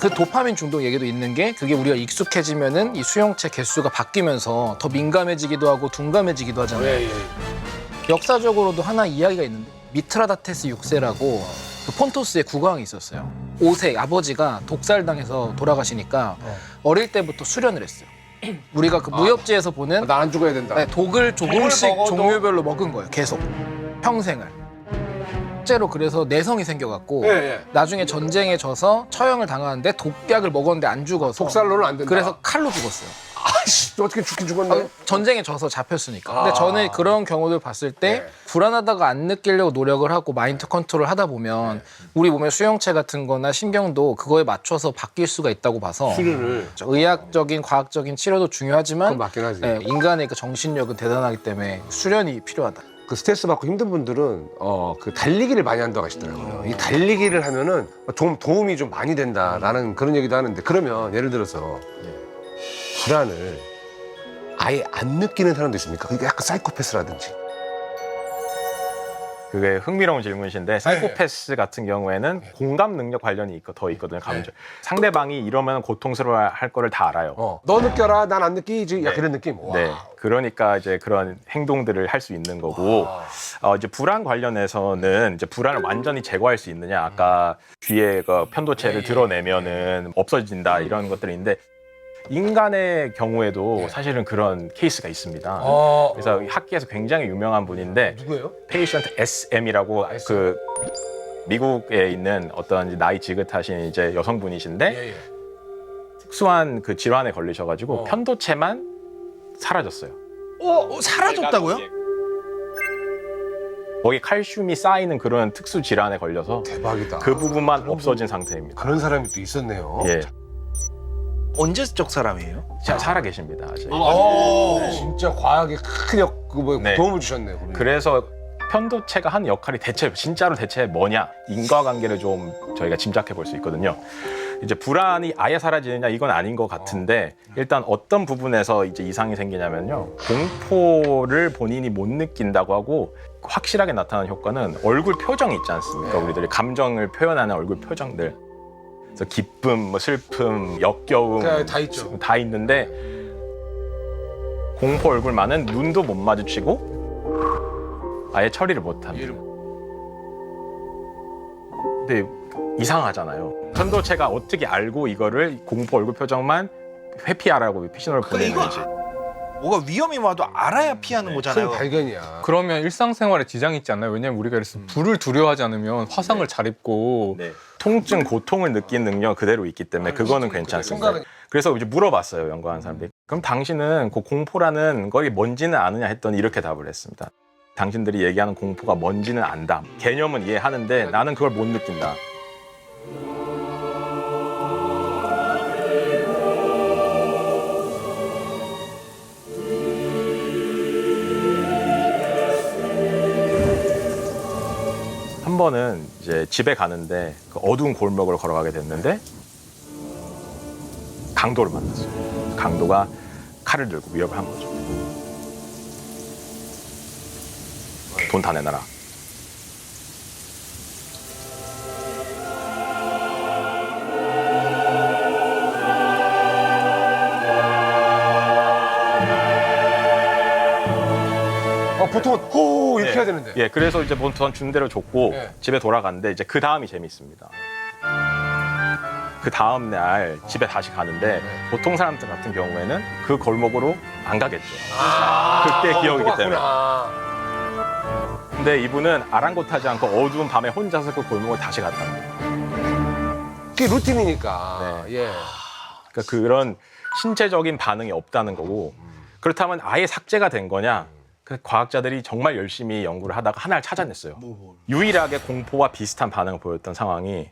그 도파민 중독 얘기도 있는 게 그게 우리가 익숙해지면은 이 수용체 개수가 바뀌면서 더 민감해지기도 하고 둔감해지기도 하잖아요. 역사적으로도 하나 이야기가 있는데 미트라다테스 6세라고 그 폰토스의 국왕이 있었어요. 5세 아버지가 독살당해서 돌아가시니까 어릴 때부터 수련을 했어요. 우리가 그 무협지에서 보는 나 안 죽어야 된다. 네, 독을 조금씩 먹어도- 종류별로 먹은 거예요. 계속 평생을. 실제로 그래서 내성이 생겨갖고 예, 예. 나중에 전쟁에 져서 처형을 당하는데 독약을 먹었는데 안 죽어서 독살로는 안 된다. 그래서 칼로 죽었어요. 아이씨, 어떻게 죽긴 죽었네. 전쟁에 져서 잡혔으니까. 근데 저는 그런 경우들 봤을 때 네. 불안하다가 안 느끼려고 노력을 하고 마인드 컨트롤 하다 보면 우리 몸의 수용체 같은 거나 신경도 그거에 맞춰서 바뀔 수가 있다고 봐서 수련을. 의학적인 과학적인 치료도 중요하지만 그건 맞긴 하지. 네, 인간의 그 정신력은 대단하기 때문에 수련이 필요하다. 그 스트레스 받고 힘든 분들은 그 달리기를 많이 한다고 하시더라고요. 이 달리기를 하면은 좀 도움이 좀 많이 된다라는 그런 얘기도 하는데 그러면 예를 들어서 불안을 아예 안 느끼는 사람도 있습니까? 그게 약간 사이코패스라든지. 그게 흥미로운 질문이신데 사이코패스 같은 경우에는 공감 능력 관련이 더 있거든요. 감정. 상대방이 이러면 고통스러워할 거를 다 알아요. 너 느껴라, 난 안 느끼지. 야, 네. 그런 느낌. 와. 네, 그러니까 이제 그런 행동들을 할 수 있는 거고 이제 불안 관련해서는 이제 불안을 완전히 제거할 수 있느냐 아까 뒤에 그 편도체를 드러내면은 없어진다 이런 것들인데 인간의 경우에도 사실은 그런 케이스가 있습니다. 그래서 학계에서 굉장히 유명한 분인데 누구예요? 페이션트 SM이라고 그 미국에 있는 어떤 이제 나이 지긋하신 이제 여성분이신데 특수한 그 질환에 걸리셔가지고 편도체만 사라졌어요. 사라졌다고요? 거기 칼슘이 쌓이는 그런 특수 질환에 걸려서 대박이다. 그 부분만 없어진 상태입니다. 그런 사람이 또 있었네요. 예, 언제적 사람이에요? 살아 계십니다. 아직. 진짜 과학에 큰 네. 도움을 주셨네요. 그분이. 그래서 편도체가 하는 역할이 진짜로 대체 뭐냐? 인과관계를 좀 저희가 짐작해 볼 수 있거든요. 이제 불안이 아예 사라지느냐 이건 아닌 것 같은데 일단 어떤 부분에서 이제 이상이 생기냐면요. 공포를 본인이 못 느낀다고 하고 확실하게 나타나는 효과는 얼굴 표정이 있지 않습니까? 우리들이 감정을 표현하는 얼굴 표정들. 그래서 기쁨, 뭐 슬픔, 역겨움 다 있죠. 다 있는데 공포 얼굴만은 눈도 못 마주치고 아예 처리를 못 합니다. 근데 이상하잖아요. 편도체가 어떻게 알고 이거를 공포 얼굴 표정만 회피하라고 신호를 보내는지. 뭐가 위험이 와도 알아야 피하는 거잖아요. 큰 발견이야. 그러면 일상생활에 지장이 있지 않나요? 왜냐면 우리가 그래서 불을 두려워하지 않으면 화상을 잘 입고 네. 통증, 고통을 느끼는 능력 그대로 있기 때문에 그거는 괜찮습니다. 그래서 이제 물어봤어요, 연구하는 사람들이. 그럼 당신은 그 공포라는 거기 뭔지는 아느냐 했더니 이렇게 답을 했습니다. 당신들이 얘기하는 공포가 뭔지는 안다. 개념은 이해하는데 나는 그걸 못 느낀다. 한 번은 이제 집에 가는데 그 어두운 골목을 걸어가게 됐는데 강도를 만났어요. 강도가 칼을 들고 위협을 한 거죠. 돈 다 내놔라. 보통은 호 이렇게 예. 해야 되는데. 예, 그래서 이제 돈 준 대로 줬고 예. 집에 돌아갔는데 이제 그 다음이 재밌습니다. 그 다음 날 집에 다시 가는데 보통 사람들 같은 경우에는 그 골목으로 안 가겠죠. 그때 기억이기 때문에. 근데 이분은 아랑곳하지 않고 어두운 밤에 혼자서 그 골목을 다시 갔다는 거예요. 그게 루틴이니까. 네. 예. 그러니까 그런 신체적인 반응이 없다는 거고 그렇다면 아예 삭제가 된 거냐? 그 과학자들이 정말 열심히 연구를 하다가 하나를 찾아냈어요. 유일하게 공포와 비슷한 반응을 보였던 상황이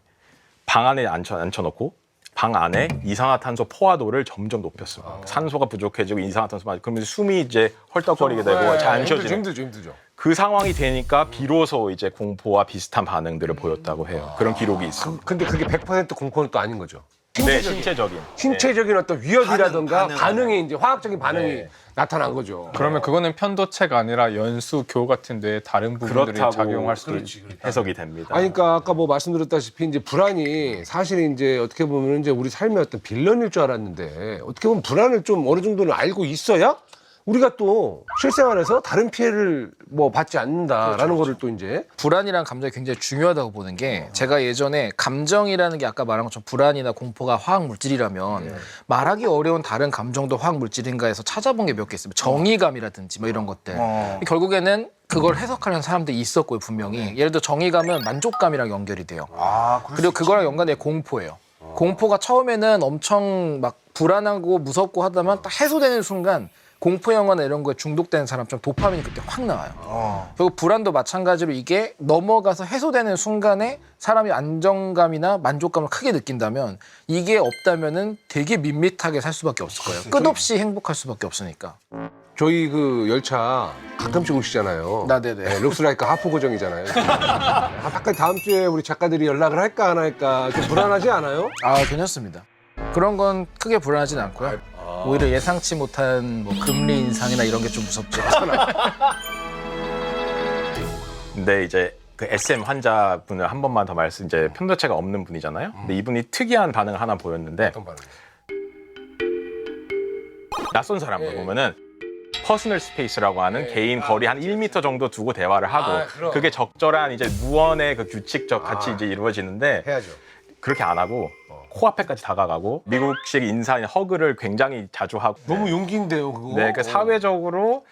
방 안에 앉혀놓고 방 안에 이산화탄소 포화도를 점점 높였어요. 산소가 부족해지고 이산화탄소 많이 그러면 숨이 이제 헐떡거리게 되고 잘 안 쉬어지는. 힘들죠. 그 상황이 되니까 비로소 이제 공포와 비슷한 반응들을 보였다고 해요. 그런 기록이 있습니다. 근데 그게 100% 공포는 또 아닌 거죠. 네, 신체적인. 신체적인 어떤 위협이라든가 반응. 반응이 이제 화학적인 반응이 네. 나타난 거죠. 그러면 그거는 편도체가 아니라 연수, 교 같은 데 다른 부분들이 그렇다고 작용할 수도 해석이 됩니다. 아니, 그러니까 아까 뭐 말씀드렸다시피 이제 불안이 사실 이제 어떻게 보면 이제 우리 삶의 어떤 빌런일 줄 알았는데 어떻게 보면 불안을 좀 어느 정도는 알고 있어야 우리가 또 실생활에서 다른 피해를 뭐 받지 않는다라는 거를 또 이제 불안이라는 감정이 굉장히 중요하다고 보는 게 제가 예전에 감정이라는 게 아까 말한 것처럼 불안이나 공포가 화학 물질이라면 말하기 어려운 다른 감정도 화학 물질인가 해서 찾아본 게 몇 개 있어요. 정의감이라든지 뭐 이런 것들. 결국에는 그걸 해석하는 사람들이 있었고요, 분명히. 예를 들어 정의감은 만족감이랑 연결이 돼요. 그리고 그거랑 연관된 공포예요. 공포가 처음에는 엄청 막 불안하고 무섭고 하다만 딱 해소되는 순간 공포 영화나 이런 거에 중독되는 사람처럼 도파민이 그때 확 나와요. 그리고 불안도 마찬가지로 이게 넘어가서 해소되는 순간에 사람이 안정감이나 만족감을 크게 느낀다면 이게 없다면은 되게 밋밋하게 살 수밖에 없을 거예요. 끝없이 행복할 수밖에 없으니까. 저희 그 열차 가끔씩 오시잖아요. 네네. 네, 룩스라이크 하프 고정이잖아요. 아까 다음 주에 우리 작가들이 연락을 할까 안 할까 좀 불안하지 않아요? 아, 괜찮습니다. 그런 건 크게 불안하진 않고요. 오히려 예상치 못한 뭐 금리 인상이나 이런 게 좀 무섭죠. 근데 이제 그 SM 환자분을 한 번만 더 말씀, 이제 편도체가 없는 분이잖아요. 근데 이분이 특이한 반응을 하나 보였는데 어떤 반응? 낯선 사람을 보면은 퍼스널 스페이스라고 하는 개인 거리 한 1m 정도 두고 대화를 하고 그럼. 그게 적절한 이제 무언의 그 규칙적 같이 이제 이루어지는데 해야죠. 그렇게 안 하고 코앞에까지 다가가고 미국식 인사인 허그를 굉장히 자주 하고 너무 용기인데요, 그거. 네, 그러니까 사회적으로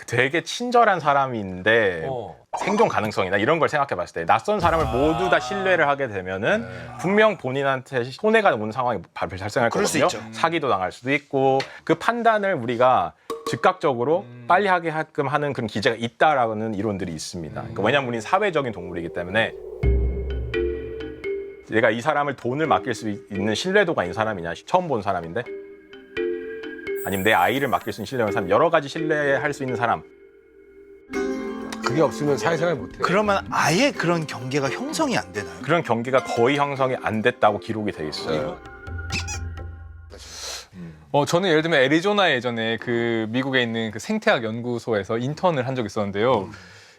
되게 친절한 사람인데 생존 가능성이나 이런 걸 생각해 봤을 때 낯선 사람을 모두 다 신뢰를 하게 되면은 분명 본인한테 손해가 오는 상황이 발생할 그럴 수 거거든요. 있죠. 사기도 당할 수도 있고 그 판단을 우리가 즉각적으로 빨리 하게끔 하는 그런 기제가 있다라는 이론들이 있습니다. 그러니까 왜냐하면 우리는 사회적인 동물이기 때문에 내가 이 사람을 돈을 맡길 수 있는 신뢰도가 있는 사람이냐, 처음 본 사람인데 아니면 내 아이를 맡길 수 있는 신뢰가 있는 사람, 여러 가지 신뢰할 수 있는 사람. 그게 없으면 사회생활 못해요. 그러면 아예 그런 경계가 형성이 안 되나요? 그런 경기가 거의 형성이 안 됐다고 기록이 돼 있어요. 저는 예를 들면 애리조나에 예전에 그 미국에 있는 그 생태학 연구소에서 인턴을 한 적이 있었는데요.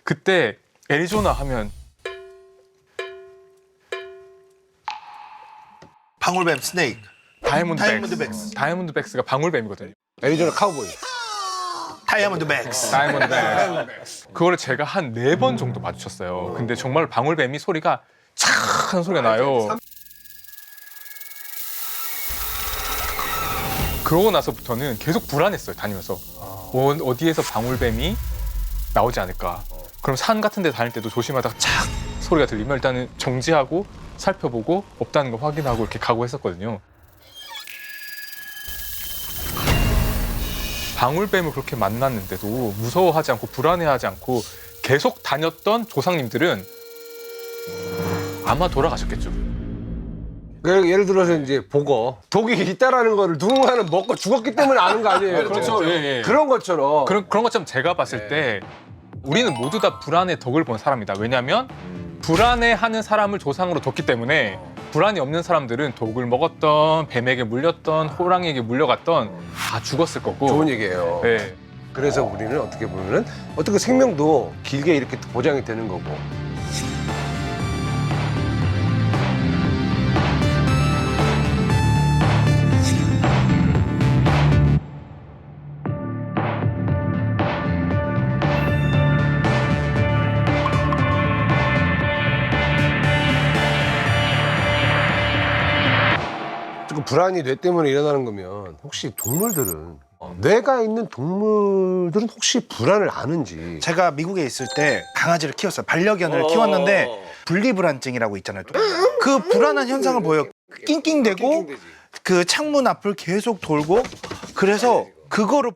그때 애리조나 하면 방울뱀 스네이크. 다이아몬드백스. 다이아몬드백스가 방울뱀이거든요. 애리조나 카우보이. 다이아몬드백스. 다이아몬드백스. 그거를 제가 한 4번 정도 마주쳤어요. 근데 정말 방울뱀이 소리가 착 하는 소리가 나요. 그러고 나서부터는 계속 불안했어요, 다니면서. 어디에서 방울뱀이 나오지 않을까. 그럼 산 같은 데 다닐 때도 조심하다가 착 소리가 들리면 일단은 정지하고 살펴보고 없다는 거 확인하고 이렇게 가고 했었거든요. 방울뱀을 그렇게 만났는데도 무서워하지 않고 불안해하지 않고 계속 다녔던 조상님들은 아마 돌아가셨겠죠. 예를 들어서 이제 보거 독이 있다라는 거를 누군가는 먹고 죽었기 때문에 아는 거 아니에요. 그렇죠. 예, 예. 그런 것처럼 그런 것처럼 제가 봤을 때 우리는 모두 다 불안의 덕을 본 사람이다. 왜냐하면 불안해하는 사람을 조상으로 뒀기 때문에 불안이 없는 사람들은 독을 먹었던, 뱀에게 물렸던, 호랑이에게 물려갔던 다 죽었을 거고. 좋은 얘기예요. 네. 그래서 우리는 어떻게 보면은 어떻게 생명도 길게 이렇게 보장이 되는 거고. 불안이 뇌 때문에 일어나는 거면 혹시 동물들은 뇌가 있는 동물들은 혹시 불안을 아는지. 제가 미국에 있을 때 강아지를 키웠어요. 반려견을 키웠는데 분리불안증이라고 있잖아요. 그 불안한 현상을 보여요. 낑낑대고 그 창문 앞을 계속 돌고 그래서 그거를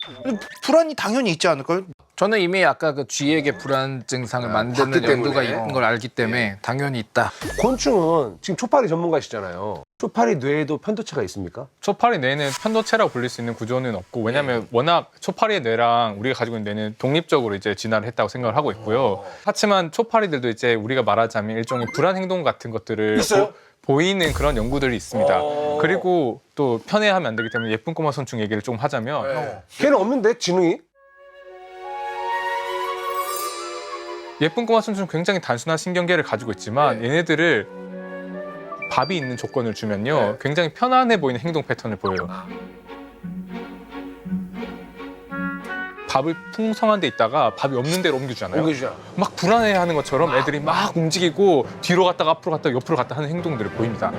불안이 당연히 있지 않을까요? 저는 이미 아까 그 쥐에게 불안 증상을 만드는 봤기 연구가 때문에. 있는 걸 알기 때문에 당연히 있다. 곤충은 지금 초파리 전문가시잖아요. 초파리 뇌에도 편도체가 있습니까? 초파리 뇌는 편도체라고 불릴 수 있는 구조는 없고 왜냐하면 워낙 초파리의 뇌랑 우리가 가지고 있는 뇌는 독립적으로 이제 진화를 했다고 생각을 하고 있고요. 하지만 초파리들도 이제 우리가 말하자면 일종의 불안 행동 같은 것들을 보이는 그런 연구들이 있습니다. 그리고 또 편애하면 안 되기 때문에 예쁜 꼬마 선충 얘기를 좀 하자면 걔는 없는데 지능이? 예쁜 꼬마 선충은 굉장히 단순한 신경계를 가지고 있지만 얘네들을 밥이 있는 조건을 주면요 굉장히 편안해 보이는 행동 패턴을 보여요. 밥을 풍성한 데 있다가 밥이 없는 데로 옮겨주잖아요. 옮겨주잖아. 막 불안해하는 것처럼 애들이 막 움직이고 뒤로 갔다가 앞으로 갔다가 옆으로 갔다 하는 행동들을 보입니다.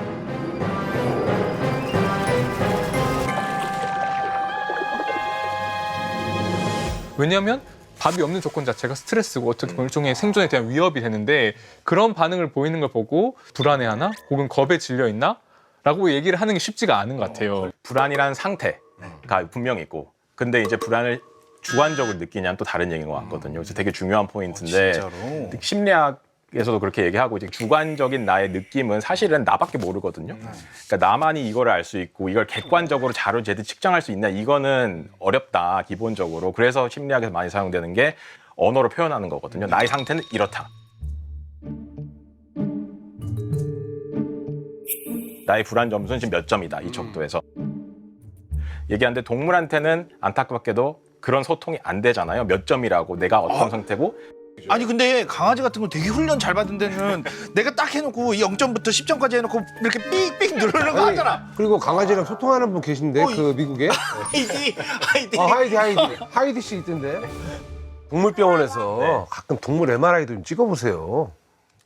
왜냐하면 밥이 없는 조건 자체가 스트레스고 어떻게 보면 일종의 생존에 대한 위협이 되는데 그런 반응을 보이는 걸 보고 불안해하나 혹은 겁에 질려 있나? 라고 얘기를 하는 게 쉽지가 않은 것 같아요. 불안이라는 상태가 분명히 있고 근데 이제 불안을 주관적으로 느끼냐는 또 다른 얘기인 것 같거든요. 그래서 되게 중요한 포인트인데 진짜로? 심리학에서도 그렇게 얘기하고 이제 주관적인 나의 느낌은 사실은 나밖에 모르거든요. 그러니까 나만이 이거를 알 수 있고 이걸 객관적으로 자료 제대로 측정할 수 있냐 이거는 어렵다 기본적으로. 그래서 심리학에서 많이 사용되는 게 언어로 표현하는 거거든요. 나의 상태는 이렇다. 나의 불안 점수는 지금 몇 점이다 이 정도에서 얘기하는데 동물한테는 안타깝게도 그런 소통이 안 되잖아요. 몇 점이라고 내가 어떤 상태고 아니 근데 강아지 같은 거 되게 훈련 잘 받은 데는 내가 딱 해놓고 0점부터 10점까지 해놓고 이렇게 삑삑 누르는 거 하잖아. 그리고 강아지랑 소통하는 분 계신데 그 미국에 하이디. 하이디 씨 있던데. 동물병원에서 가끔 동물 MRI도 좀 찍어보세요.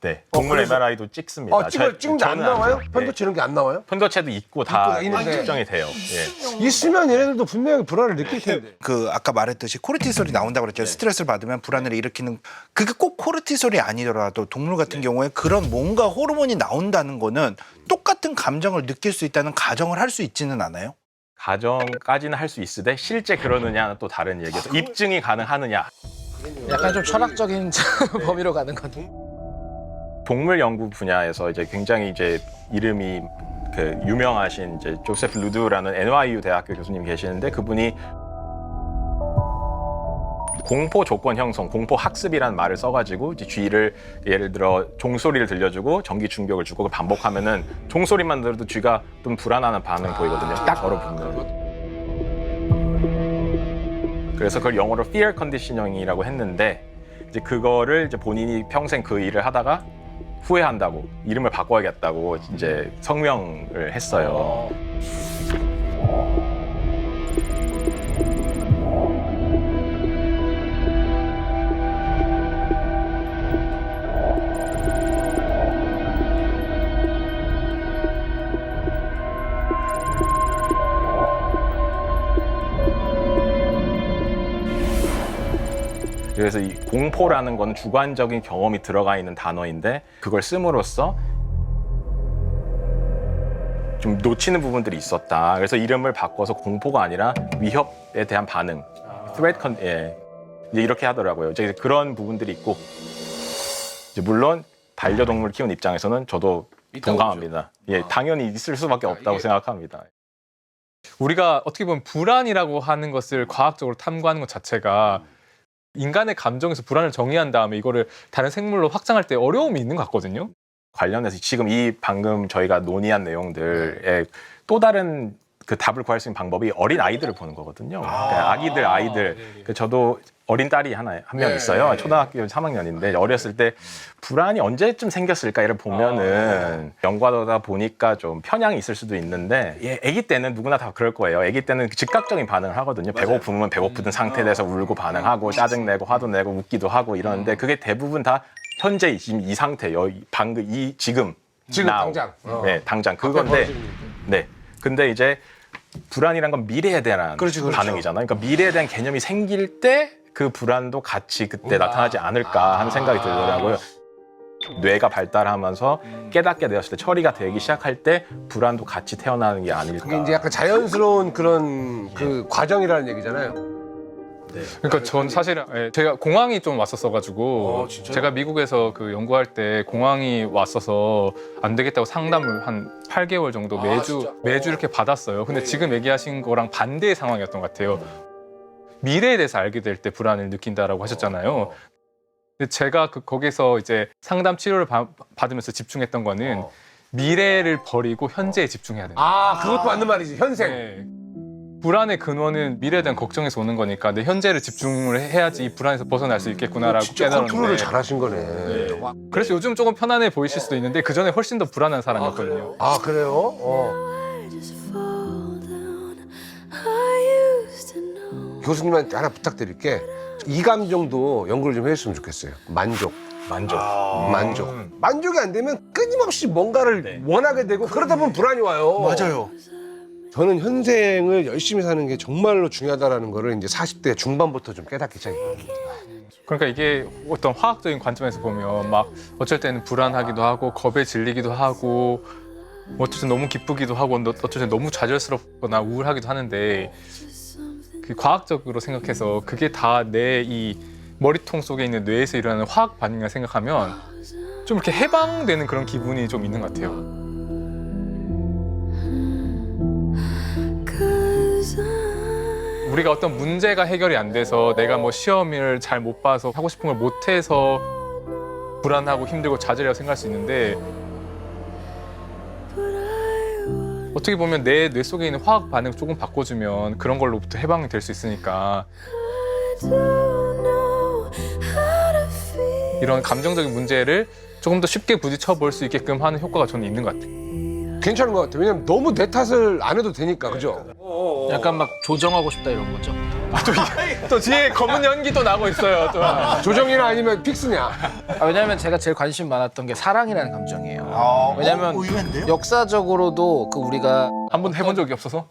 네, 동물 그래서- MRI도 찍습니다. 찍는데 안 저는 나와요? 안- 편도체 이런 게 안 나와요? 편도체도 있고 다 있는데. 측정이 돼요. 예. 있으면 얘네들도 분명히 불안을 느낄 텐데. 그 아까 말했듯이 코르티솔이 나온다고 그랬잖아요. 스트레스를 받으면 불안을 일으키는 그게 꼭 코르티솔이 아니더라도 동물 같은 경우에 그런 뭔가 호르몬이 나온다는 거는 똑같은 감정을 느낄 수 있다는 가정을 할 수 있지는 않아요? 가정까지는 할 수 있으되 실제 그러느냐는 또 다른 얘기에서 입증이 가능하느냐. 약간 좀 철학적인 범위로 가는 건. 동물 연구 분야에서 이제 굉장히 이제 이름이 그 유명하신 이제 조세프 루드라는 NYU 대학교 교수님 계시는데 그분이 공포 조건 형성, 공포 학습이라는 말을 써가지고 이제 쥐를 예를 들어 종소리를 들려주고 전기 충격을 주고 그걸 반복하면은 종소리만 들어도 쥐가 좀 불안하는 반응 보이거든요. 딱 얼어붙는. 그래서 그걸 영어로 fear conditioning이라고 했는데 이제 그거를 이제 본인이 평생 그 일을 하다가 후회한다고 이름을 바꿔야겠다고 이제 성명을 했어요. 그래서 이 공포라는 건 주관적인 경험이 들어가 있는 단어인데 그걸 씀으로써 좀 놓치는 부분들이 있었다. 그래서 이름을 바꿔서 공포가 아니라 위협에 대한 반응, 예. 이제 이렇게 하더라고요. 이제 그런 부분들이 있고 이제 물론 반려동물 키우는 입장에서는 저도 동감합니다. 예, 당연히 있을 수밖에 없다고 생각합니다. 우리가 어떻게 보면 불안이라고 하는 것을 과학적으로 탐구하는 것 자체가 인간의 감정에서 불안을 정의한 다음에 이거를 다른 생물로 확장할 때 어려움이 있는 것 같거든요. 관련해서 지금 이 방금 저희가 논의한 내용들에 또 다른 그 답을 구할 수 있는 방법이 어린 아이들을 보는 거거든요. 그러니까 아이들. 그 저도 어린 딸이 한 명 있어요. 초등학교 3학년인데 어렸을 때 불안이 언제쯤 생겼을까를 보면은 연구하다 보니까 좀 편향이 있을 수도 있는데 아기 때는 누구나 다 그럴 거예요. 아기 때는 즉각적인 반응을 하거든요. 배고프면 배고픈 상태에 대해서 울고 반응하고 짜증내고 화도 내고 웃기도 하고 이러는데 그게 대부분 다 현재 지금 이 상태, 방금 지금 now. 당장. 네, 당장 그건데. 네. 근데 이제 불안이란 건 미래에 대한 그렇죠. 반응이잖아요. 그러니까 미래에 대한 개념이 생길 때 그 불안도 같이 그때 나타나지 않을까 하는 생각이 들더라고요. 뇌가 발달하면서 깨닫게 되었을 때 처리가 되기 시작할 때 불안도 같이 태어나는 게 아닐까. 그게 이제 약간 자연스러운 그런 그 과정이라는 얘기잖아요. 그러니까 전 사실은 제가 공황이 좀 왔었어가지고 진짜요? 제가 미국에서 그 연구할 때 공황이 왔어서 안 되겠다고 상담을 한 8개월 정도 매주 이렇게 받았어요. 근데 지금 얘기하신 거랑 반대의 상황이었던 것 같아요. 미래에 대해서 알게 될 때 불안을 느낀다라고 하셨잖아요. 근데 제가 거기서 이제 상담 치료를 받으면서 집중했던 거는 미래를 버리고 현재에 집중해야 된다. 그것도 맞는 말이지. 현생. 네. 불안의 근원은 미래에 대한 걱정에서 오는 거니까 내 현재를 집중을 해야지 이 불안에서 벗어날 수 있겠구나라고 진짜 컨트롤을 깨달았는데 잘하신 거네. 그래서 요즘 조금 편안해 보이실 수도 있는데 그 전에 훨씬 더 불안한 사람이었거든요. 그래요? 교수님한테 하나 부탁드릴게. 이 감정도 연구를 좀 해줬으면 좋겠어요. 만족. 만족이 안 되면 끊임없이 뭔가를 원하게 되고 그러다 보면 불안이 와요. 맞아요. 저는 현생을 열심히 사는 게 정말로 중요하다는 거를 이제 40대 중반부터 좀 깨닫기 시작했어요. 그러니까 이게 어떤 화학적인 관점에서 보면 막 어쩔 때는 불안하기도 하고 겁에 질리기도 하고 어쩔 때 너무 기쁘기도 하고 어쩔 때 너무 좌절스럽거나 우울하기도 하는데 그 과학적으로 생각해서 그게 다 내 이 머리통 속에 있는 뇌에서 일어나는 화학 반응이라 생각하면 좀 이렇게 해방되는 그런 기분이 좀 있는 것 같아요. 우리가 어떤 문제가 해결이 안 돼서 내가 뭐 시험을 잘 못 봐서 하고 싶은 걸 못 해서 불안하고 힘들고 좌절이라고 생각할 수 있는데 어떻게 보면 내 뇌 속에 있는 화학 반응 조금 바꿔주면 그런 걸로부터 해방이 될 수 있으니까 이런 감정적인 문제를 조금 더 쉽게 부딪혀 볼 수 있게끔 하는 효과가 저는 있는 것 같아요. 괜찮은 것 같아요. 왜냐면 너무 내 탓을 안 해도 되니까, 그죠? 약간 막 조정하고 싶다 이런 거죠. 또 뒤에 검은 연기 또 나고 있어요. 또. 조정이나 아니면 픽스냐? 왜냐하면 제가 제일 관심 많았던 게 사랑이라는 감정이에요. 왜냐하면 의외인데요? 역사적으로도 그 우리가 한번 해본 적이 없어서?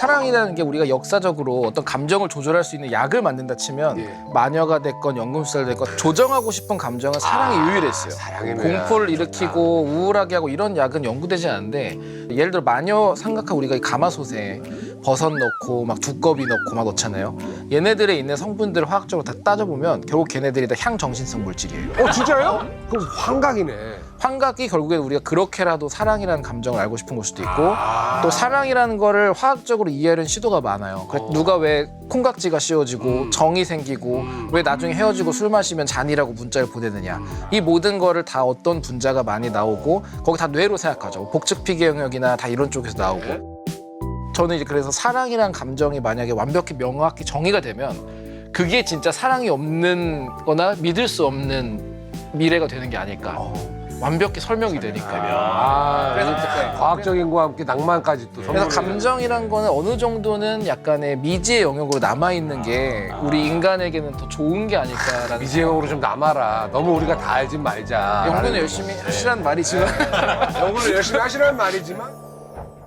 사랑이라는 게 우리가 역사적으로 어떤 감정을 조절할 수 있는 약을 만든다 치면 마녀가 됐건 연금술사 됐건 조정하고 싶은 감정은 사랑이 유일했어요. 사랑이네. 공포를 일으키고 우울하게 하고 이런 약은 연구되지 않는데 예를 들어 마녀 삼각하 우리가 이 가마솥에 버섯 넣고 막 두꺼비 넣고 막 넣잖아요. 얘네들에 있는 성분들을 화학적으로 다 따져보면 결국 걔네들이 다 향정신성 물질이에요. 진짜요? 그럼 환각이네. 환각이 결국에 우리가 그렇게라도 사랑이라는 감정을 알고 싶은 걸 수도 있고 또 사랑이라는 거를 화학적으로 이해하려는 시도가 많아요. 누가 왜 콩깍지가 씌워지고 정이 생기고 왜 나중에 헤어지고 술 마시면 잔이라고 문자를 보내느냐. 이 모든 거를 다 어떤 분자가 많이 나오고 거기 다 뇌로 생각하죠. 복측피계 영역이나 다 이런 쪽에서 나오고 저는 이제 그래서 사랑이란 감정이 만약에 완벽히 명확히 정의가 되면 그게 진짜 사랑이 없는 거나 믿을 수 없는 미래가 되는 게 아닐까. 완벽히 설명이 되니까. 그래서 과학적인 거와 함께 낭만까지 또. 그래서 감정이란 거는 어느 정도는 약간의 미지의 영역으로 남아있는 게 우리 인간에게는 더 좋은 게 아닐까라는. 미지형으로 좀 남아라. 너무 우리가 다 알진 말자. 연구는 열심히 하시라는 말이지만 연구를 열심히 하시라는 말이지만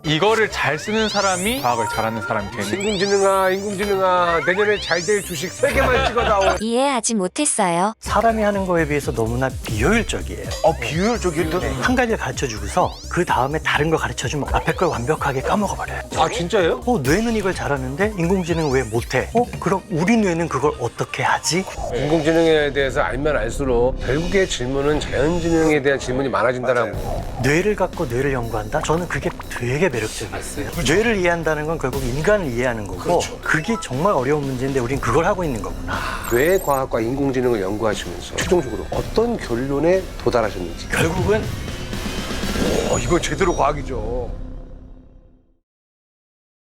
이거를 잘 쓰는 사람이 과학을 잘하는 사람이 되는 인공지능아 내년에 잘 될 주식 3개만 찍어다오. 이해하지 못했어요. 사람이 하는 거에 비해서 너무나 비효율적이에요. 비효율적이요? 한 가지를 가르쳐주고서 그 다음에 다른 걸 가르쳐주면 앞에 걸 완벽하게 까먹어버려요. 진짜요? 뇌는 이걸 잘하는데 인공지능은 왜 못해? 그럼 우리 뇌는 그걸 어떻게 하지? 인공지능에 대해서 알면 알수록 결국에 질문은 자연지능에 대한 질문이 많아진다라고. 뇌를 갖고 뇌를 연구한다? 저는 그게 되게 매력적이었어요. 뇌를 이해한다는 건 결국 인간을 이해하는 거고 그게 정말 어려운 문제인데 우린 그걸 하고 있는 거구나. 뇌과학과 인공지능을 연구하시면서 최종적으로 어떤 결론에 도달하셨는지. 결국은 이거 제대로 과학이죠.